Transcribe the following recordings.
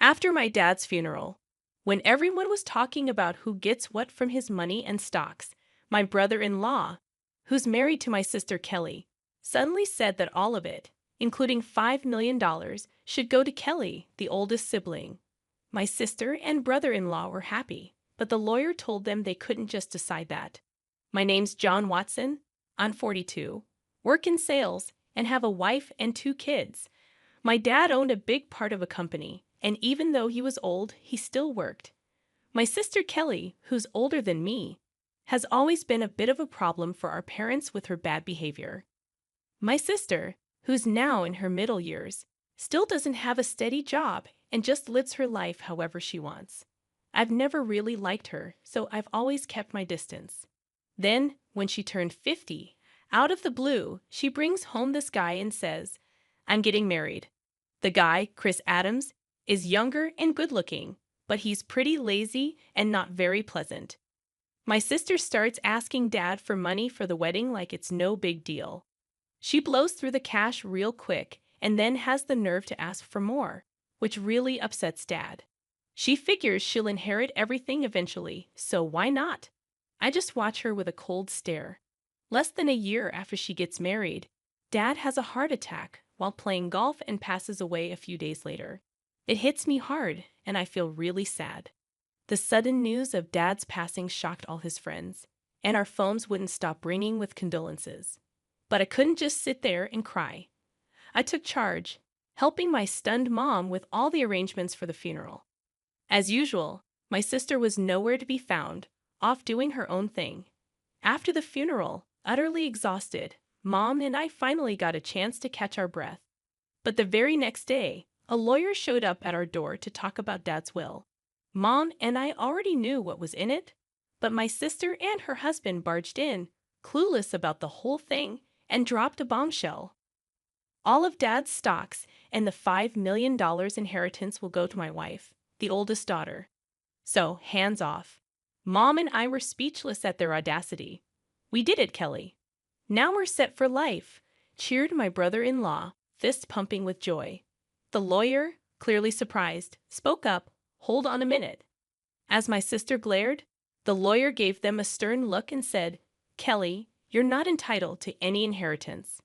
After my dad's funeral, when everyone was talking about who gets what from his money and stocks, my brother-in-law, who's married to my sister Kelly, suddenly said that all of it, including $5 million, should go to Kelly, the oldest sibling. My sister and brother-in-law were happy, but the lawyer told them they couldn't just decide that. My name's John Watson. I'm 42, work in sales, and have a wife and 2 kids. My dad owned a big part of a company, and even though he was old, he still worked. My sister Kelly, who's older than me, has always been a bit of a problem for our parents with her bad behavior. My sister, who's now in her middle years, still doesn't have a steady job and just lives her life however she wants. I've never really liked her, so I've always kept my distance. Then, when she turned 50, out of the blue, she brings home this guy and says, "I'm getting married." The guy, Chris Adams, is younger and good-looking, but he's pretty lazy and not very pleasant. My sister starts asking Dad for money for the wedding like it's no big deal. She blows through the cash real quick and then has the nerve to ask for more, which really upsets Dad. She figures she'll inherit everything eventually, so why not? I just watch her with a cold stare. Less than a year after she gets married, Dad has a heart attack while playing golf and passes away a few days later. It hits me hard, and I feel really sad. The sudden news of Dad's passing shocked all his friends, and our phones wouldn't stop ringing with condolences. But I couldn't just sit there and cry. I took charge, helping my stunned mom with all the arrangements for the funeral. As usual, my sister was nowhere to be found, off doing her own thing. After the funeral, utterly exhausted, Mom and I finally got a chance to catch our breath. But the very next day, a lawyer showed up at our door to talk about Dad's will. Mom and I already knew what was in it, but my sister and her husband barged in, clueless about the whole thing, and dropped a bombshell. All of Dad's stocks and the $5 million inheritance will go to my wife, the oldest daughter. So, hands off. Mom and I were speechless at their audacity. "We did it, Kelly. Now we're set for life," cheered my brother-in-law, fist pumping with joy. The lawyer, clearly surprised, spoke up, "Hold on a minute." As my sister glared, the lawyer gave them a stern look and said, "Kelly, you're not entitled to any inheritance."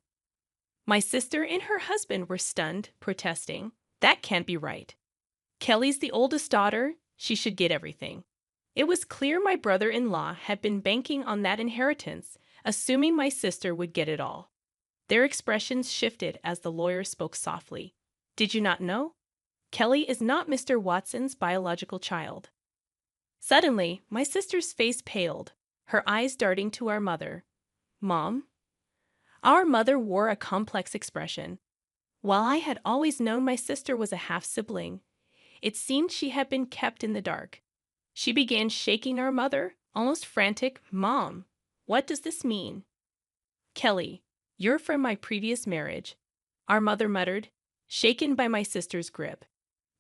My sister and her husband were stunned, protesting, "That can't be right. Kelly's the oldest daughter, she should get everything." It was clear my brother-in-law had been banking on that inheritance, assuming my sister would get it all. Their expressions shifted as the lawyer spoke softly. "Did you not know? Kelly is not Mr. Watson's biological child." Suddenly, my sister's face paled, her eyes darting to our mother. "Mom?" Our mother wore a complex expression. While I had always known my sister was a half-sibling, it seemed she had been kept in the dark. She began shaking our mother, almost frantic. "Mom, what does this mean?" "Kelly, you're from my previous marriage," our mother muttered, shaken by my sister's grip.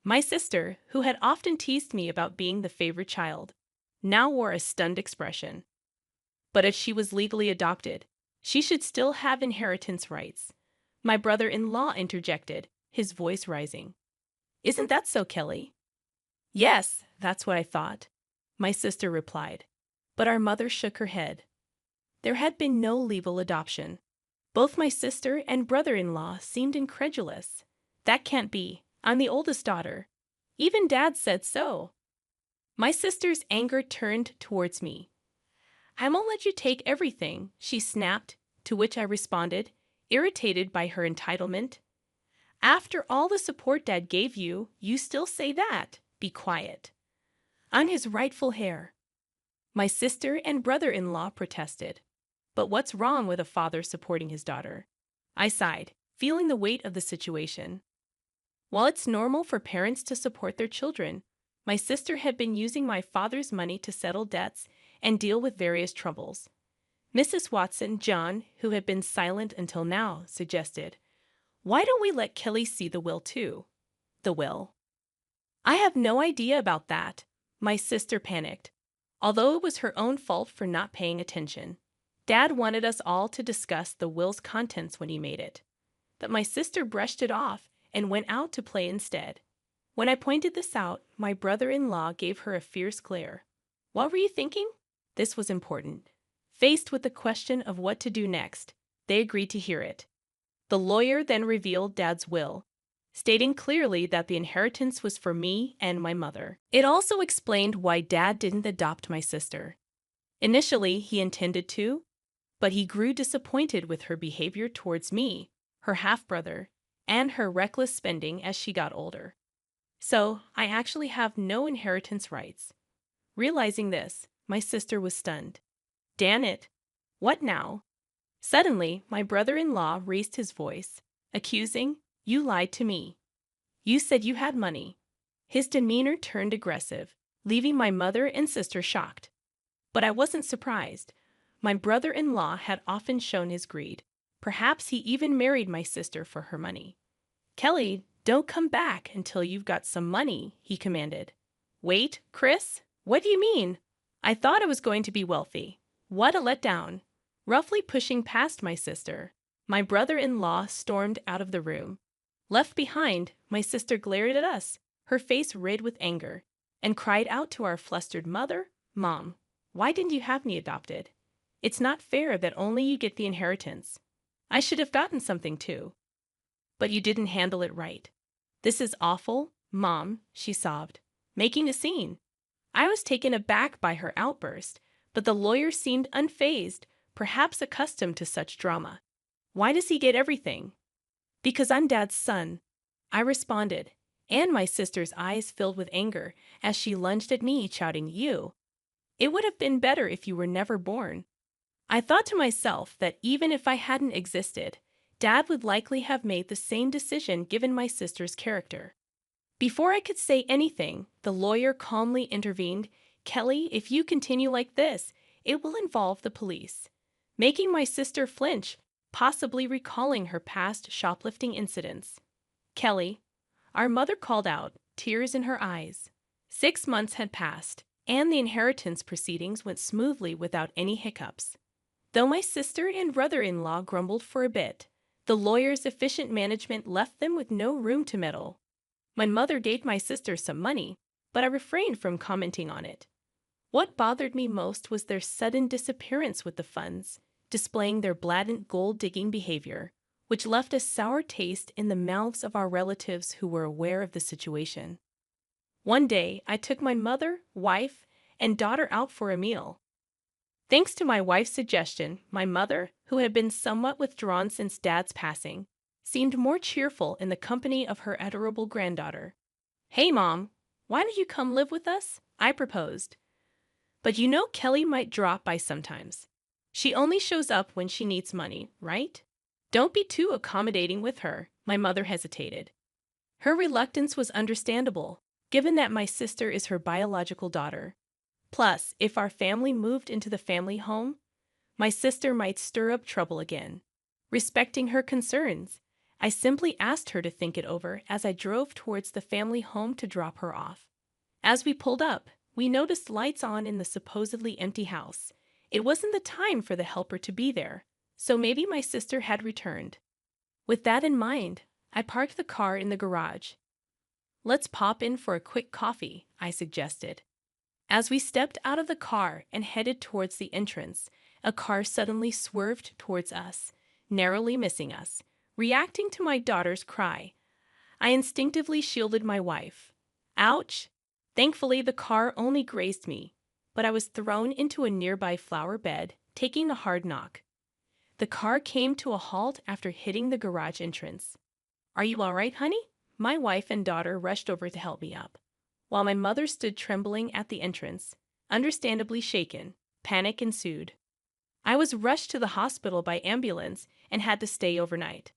My sister, who had often teased me about being the favorite child, now wore a stunned expression. "But if she was legally adopted, she should still have inheritance rights," my brother-in-law interjected, his voice rising. "Isn't that so, Kelly?" "Yes, that's what I thought," my sister replied. But our mother shook her head. There had been no legal adoption. Both my sister and brother-in-law seemed incredulous. "That can't be. I'm the oldest daughter. Even Dad said so." My sister's anger turned towards me. "I won't let you take everything," she snapped, to which I responded, irritated by her entitlement. "After all the support Dad gave you, you still say that? Be quiet." "I'm his rightful heir." My sister and brother-in-law protested. But what's wrong with a father supporting his daughter? I sighed, feeling the weight of the situation. While it's normal for parents to support their children, my sister had been using my father's money to settle debts and deal with various troubles. Mrs. Watson, John, who had been silent until now, suggested, "Why don't we let Kelly see the will too?" "The will?" "I have no idea about that," my sister panicked, although it was her own fault for not paying attention. Dad wanted us all to discuss the will's contents when he made it. But my sister brushed it off and went out to play instead. When I pointed this out, my brother-in-law gave her a fierce glare. What were you thinking? This was important. Faced with the question of what to do next, they agreed to hear it. The lawyer then revealed Dad's will, stating clearly that the inheritance was for me and my mother. It also explained why Dad didn't adopt my sister. Initially, he intended to, but he grew disappointed with her behavior towards me, her half-brother, and her reckless spending as she got older. So, I actually have no inheritance rights. Realizing this, my sister was stunned. Damn it! What now? Suddenly, my brother-in-law raised his voice, accusing, "You lied to me. You said you had money." His demeanor turned aggressive, leaving my mother and sister shocked. But I wasn't surprised. My brother-in-law had often shown his greed. Perhaps he even married my sister for her money. "Kelly, don't come back until you've got some money," he commanded. "Wait, Chris? What do you mean? I thought I was going to be wealthy. What a letdown." Roughly pushing past my sister, my brother-in-law stormed out of the room. Left behind, my sister glared at us, her face red with anger, and cried out to our flustered mother, "Mom, why didn't you have me adopted? It's not fair that only you get the inheritance. I should have gotten something too. But you didn't handle it right. This is awful, Mom," she sobbed, making a scene. I was taken aback by her outburst, but the lawyer seemed unfazed, perhaps accustomed to such drama. "Why does he get everything?" "Because I'm Dad's son," I responded, and my sister's eyes filled with anger as she lunged at me, shouting, "You! It would have been better if you were never born." I thought to myself that even if I hadn't existed, Dad would likely have made the same decision given my sister's character. Before I could say anything, the lawyer calmly intervened. "Kelly, if you continue like this, it will involve the police," making my sister flinch, possibly recalling her past shoplifting incidents. "Kelly," our mother called out, tears in her eyes. 6 months had passed, and the inheritance proceedings went smoothly without any hiccups. Though my sister and brother-in-law grumbled for a bit, the lawyer's efficient management left them with no room to meddle. My mother gave my sister some money, but I refrained from commenting on it. What bothered me most was their sudden disappearance with the funds, displaying their blatant gold-digging behavior, which left a sour taste in the mouths of our relatives who were aware of the situation. One day, I took my mother, wife, and daughter out for a meal. Thanks to my wife's suggestion, my mother, who had been somewhat withdrawn since Dad's passing, seemed more cheerful in the company of her adorable granddaughter. "Hey, Mom, why don't you come live with us?" I proposed. "But you know Kelly might drop by sometimes. She only shows up when she needs money, right? Don't be too accommodating with her," my mother hesitated. Her reluctance was understandable, given that my sister is her biological daughter. Plus, if our family moved into the family home, my sister might stir up trouble again. Respecting her concerns, I simply asked her to think it over as I drove towards the family home to drop her off. As we pulled up, we noticed lights on in the supposedly empty house. It wasn't the time for the helper to be there, so maybe my sister had returned. With that in mind, I parked the car in the garage. "Let's pop in for a quick coffee," I suggested. As we stepped out of the car and headed towards the entrance, a car suddenly swerved towards us, narrowly missing us. Reacting to my daughter's cry, I instinctively shielded my wife. Ouch! Thankfully, the car only grazed me, but I was thrown into a nearby flower bed, taking a hard knock. The car came to a halt after hitting the garage entrance. "Are you all right, honey?" My wife and daughter rushed over to help me up, while my mother stood trembling at the entrance, understandably shaken. Panic ensued. I was rushed to the hospital by ambulance and had to stay overnight.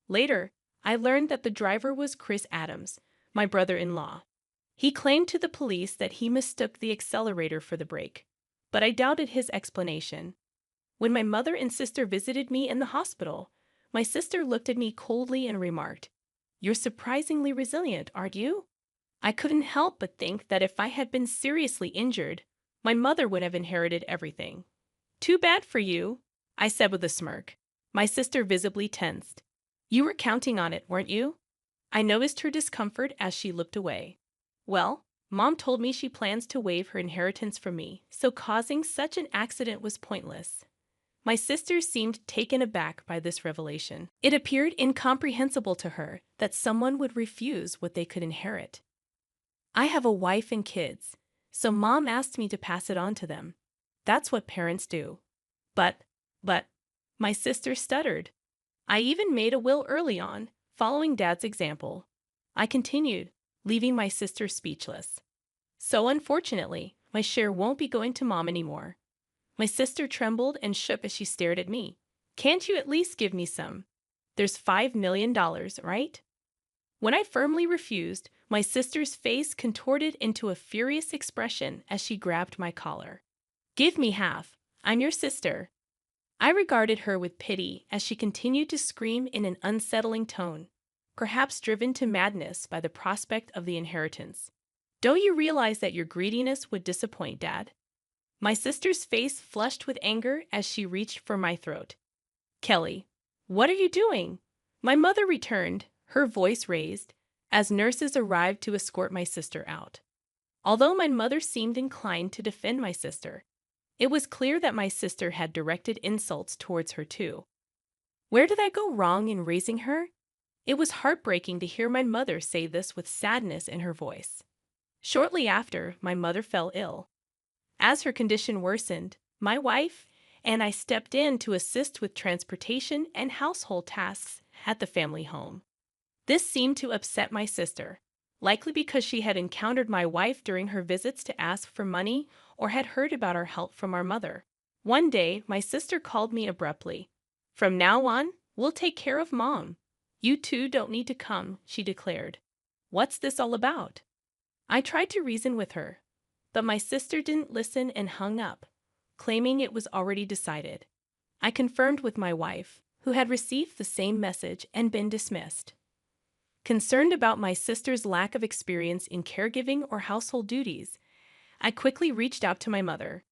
Later, I learned that the driver was Chris Adams, my brother-in-law. He claimed to the police that he mistook the accelerator for the brake, but I doubted his explanation. When my mother and sister visited me in the hospital, my sister looked at me coldly and remarked, "You're surprisingly resilient, aren't you?" I couldn't help but think that if I had been seriously injured, my mother would have inherited everything. "Too bad for you," I said with a smirk. My sister visibly tensed. "You were counting on it, weren't you?" I noticed her discomfort as she looked away. Well, Mom told me she plans to waive her inheritance from me, so causing such an accident was pointless. My sister seemed taken aback by this revelation. It appeared incomprehensible to her that someone would refuse what they could inherit. I have a wife and kids, so Mom asked me to pass it on to them. That's what parents do. But, my sister stuttered. I even made a will early on, following Dad's example. I continued, leaving my sister speechless. So unfortunately, my share won't be going to Mom anymore. My sister trembled and shook as she stared at me. Can't you at least give me some? There's $5 million, right? When I firmly refused, my sister's face contorted into a furious expression as she grabbed my collar. Give me half. I'm your sister. I regarded her with pity as she continued to scream in an unsettling tone, perhaps driven to madness by the prospect of the inheritance. Don't you realize that your greediness would disappoint, Dad? My sister's face flushed with anger as she reached for my throat. Kelly, what are you doing? My mother returned, her voice raised, as nurses arrived to escort my sister out. Although my mother seemed inclined to defend my sister, it was clear that my sister had directed insults towards her too. Where did I go wrong in raising her? It was heartbreaking to hear my mother say this with sadness in her voice. Shortly after, my mother fell ill. As her condition worsened, my wife and I stepped in to assist with transportation and household tasks at the family home. This seemed to upset my sister, likely because she had encountered my wife during her visits to ask for money or had heard about our help from our mother. One day, my sister called me abruptly. From now on, we'll take care of Mom. You two don't need to come, she declared. What's this all about? I tried to reason with her, but my sister didn't listen and hung up, claiming it was already decided. I confirmed with my wife, who had received the same message and been dismissed. Concerned about my sister's lack of experience in caregiving or household duties, I quickly reached out to my mother.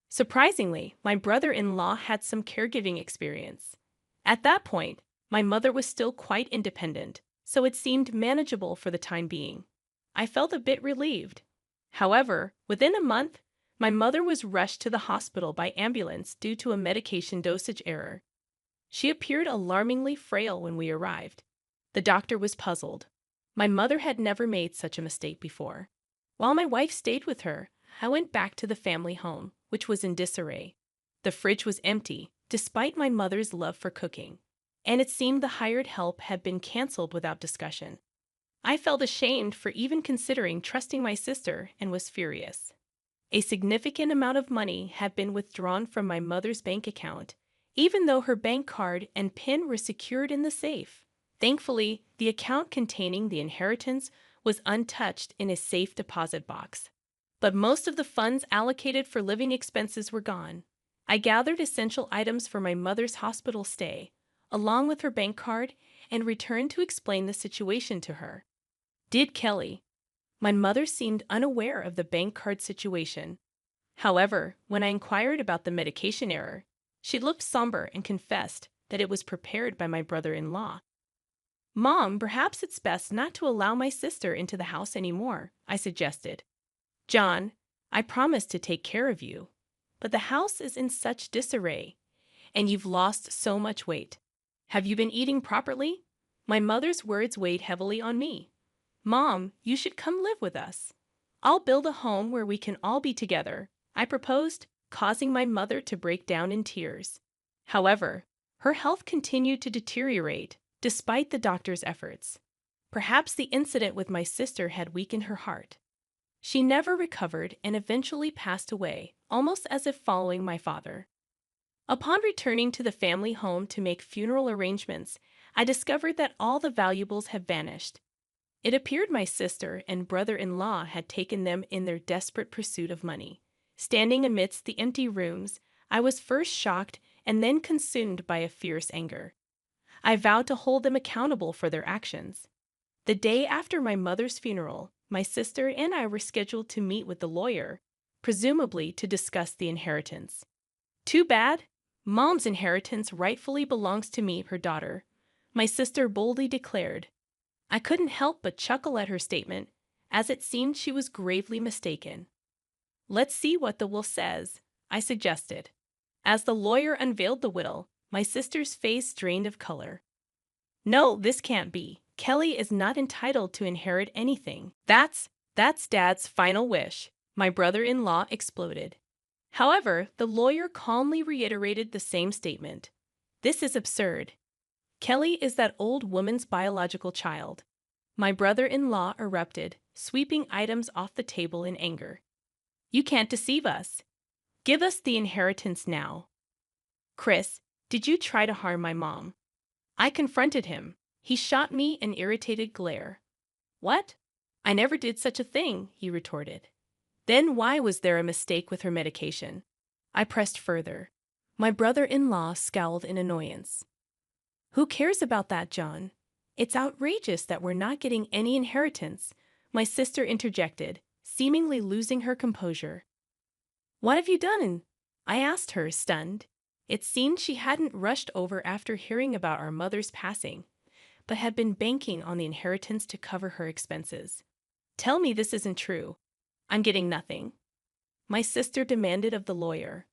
Surprisingly, my brother-in-law had some caregiving experience. At that point, my mother was still quite independent, so it seemed manageable for the time being. I felt a bit relieved. However, within a month, my mother was rushed to the hospital by ambulance due to a medication dosage error. She appeared alarmingly frail when we arrived. The doctor was puzzled. My mother had never made such a mistake before. While my wife stayed with her, I went back to the family home, which was in disarray. The fridge was empty, despite my mother's love for cooking, and it seemed the hired help had been canceled without discussion. I felt ashamed for even considering trusting my sister and was furious. A significant amount of money had been withdrawn from my mother's bank account, even though her bank card and PIN were secured in the safe. Thankfully, the account containing the inheritance was untouched in a safe deposit box. But most of the funds allocated for living expenses were gone. I gathered essential items for my mother's hospital stay, along with her bank card, and returned to explain the situation to her. Did Kelly? My mother seemed unaware of the bank card situation. However, when I inquired about the medication error, she looked somber and confessed that it was prepared by my brother-in-law. Mom, perhaps it's best not to allow my sister into the house anymore, I suggested. John, I promised to take care of you, but the house is in such disarray, and you've lost so much weight. Have you been eating properly? My mother's words weighed heavily on me. Mom, you should come live with us. I'll build a home where we can all be together, I proposed, causing my mother to break down in tears. However, her health continued to deteriorate, despite the doctor's efforts. Perhaps the incident with my sister had weakened her heart. She never recovered and eventually passed away, almost as if following my father. Upon returning to the family home to make funeral arrangements, I discovered that all the valuables had vanished. It appeared my sister and brother-in-law had taken them in their desperate pursuit of money. Standing amidst the empty rooms, I was first shocked and then consumed by a fierce anger. I vowed to hold them accountable for their actions. The day after my mother's funeral, my sister and I were scheduled to meet with the lawyer, presumably to discuss the inheritance. Too bad. Mom's inheritance rightfully belongs to me, her daughter, my sister boldly declared. I couldn't help but chuckle at her statement, as it seemed she was gravely mistaken. Let's see what the will says, I suggested. As the lawyer unveiled the will, my sister's face drained of color. No, this can't be. Kelly is not entitled to inherit anything. That's Dad's final wish, my brother-in-law exploded. However, the lawyer calmly reiterated the same statement. This is absurd. Kelly is that old woman's biological child. My brother-in-law erupted, sweeping items off the table in anger. You can't deceive us. Give us the inheritance now. Chris, did you try to harm my mom? I confronted him. He shot me an irritated glare. What? I never did such a thing, he retorted. Then why was there a mistake with her medication? I pressed further. My brother-in-law scowled in annoyance. Who cares about that, John? It's outrageous that we're not getting any inheritance, my sister interjected, seemingly losing her composure. What have you done? I asked her, stunned. It seemed she hadn't rushed over after hearing about our mother's passing, but had been banking on the inheritance to cover her expenses. Tell me this isn't true. I'm getting nothing. My sister demanded of the lawyer.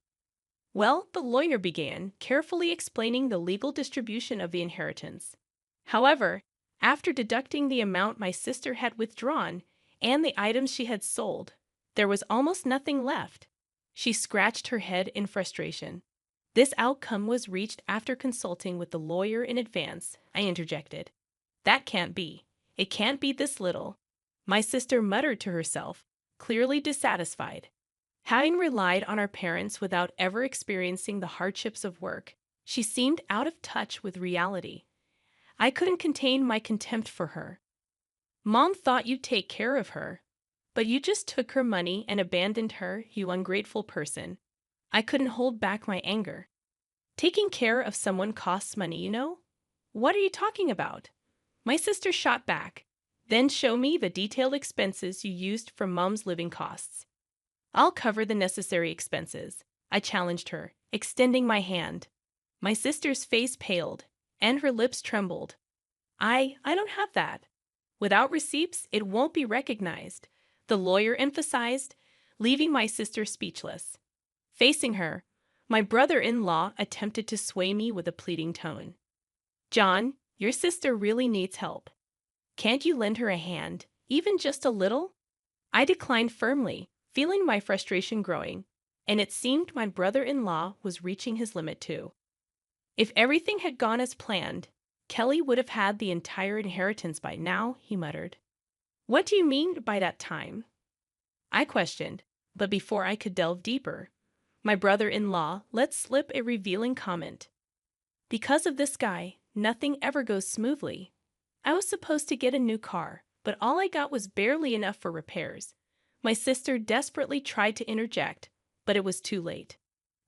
Well, the lawyer began, carefully explaining the legal distribution of the inheritance. However, after deducting the amount my sister had withdrawn and the items she had sold, there was almost nothing left. She scratched her head in frustration. This outcome was reached after consulting with the lawyer in advance, I interjected. That can't be. It can't be this little. My sister muttered to herself, clearly dissatisfied. Having relied on our parents without ever experiencing the hardships of work, she seemed out of touch with reality. I couldn't contain my contempt for her. Mom thought you'd take care of her, but you just took her money and abandoned her, you ungrateful person. I couldn't hold back my anger. Taking care of someone costs money, you know? What are you talking about? My sister shot back. Then show me the detailed expenses you used for Mom's living costs. I'll cover the necessary expenses, I challenged her, extending my hand. My sister's face paled, and her lips trembled. I don't have that. Without receipts, it won't be recognized, the lawyer emphasized, leaving my sister speechless. Facing her, my brother-in-law attempted to sway me with a pleading tone. John, your sister really needs help. Can't you lend her a hand, even just a little? I declined firmly, feeling my frustration growing, and it seemed my brother-in-law was reaching his limit too. If everything had gone as planned, Kelly would have had the entire inheritance by now, he muttered. What do you mean by that time? I questioned, but before I could delve deeper, my brother-in-law let slip a revealing comment. Because of this guy, nothing ever goes smoothly. I was supposed to get a new car, but all I got was barely enough for repairs. My sister desperately tried to interject, but it was too late.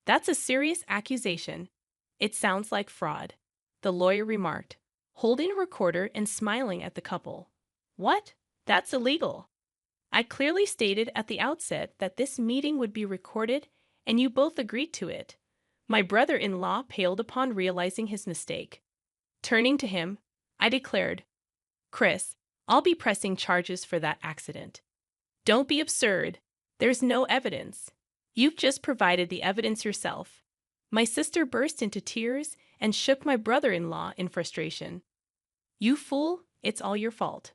That's a serious accusation. It sounds like fraud, the lawyer remarked, holding a recorder and smiling at the couple. What? That's illegal. I clearly stated at the outset that this meeting would be recorded, and you both agreed to it. My brother-in-law paled upon realizing his mistake. Turning to him, I declared, Chris, I'll be pressing charges for that accident. Don't be absurd. There's no evidence. You've just provided the evidence yourself. My sister burst into tears and shook my brother-in-law in frustration. You fool, it's all your fault.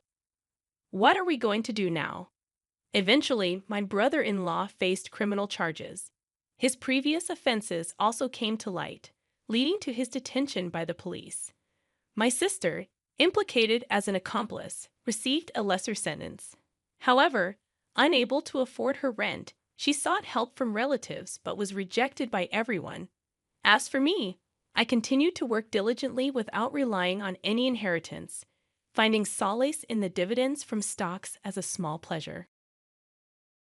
What are we going to do now? Eventually, my brother-in-law faced criminal charges. His previous offenses also came to light, leading to his detention by the police. My sister, implicated as an accomplice, received a lesser sentence. However, unable to afford her rent, she sought help from relatives but was rejected by everyone. As for me, I continued to work diligently without relying on any inheritance, finding solace in the dividends from stocks as a small pleasure.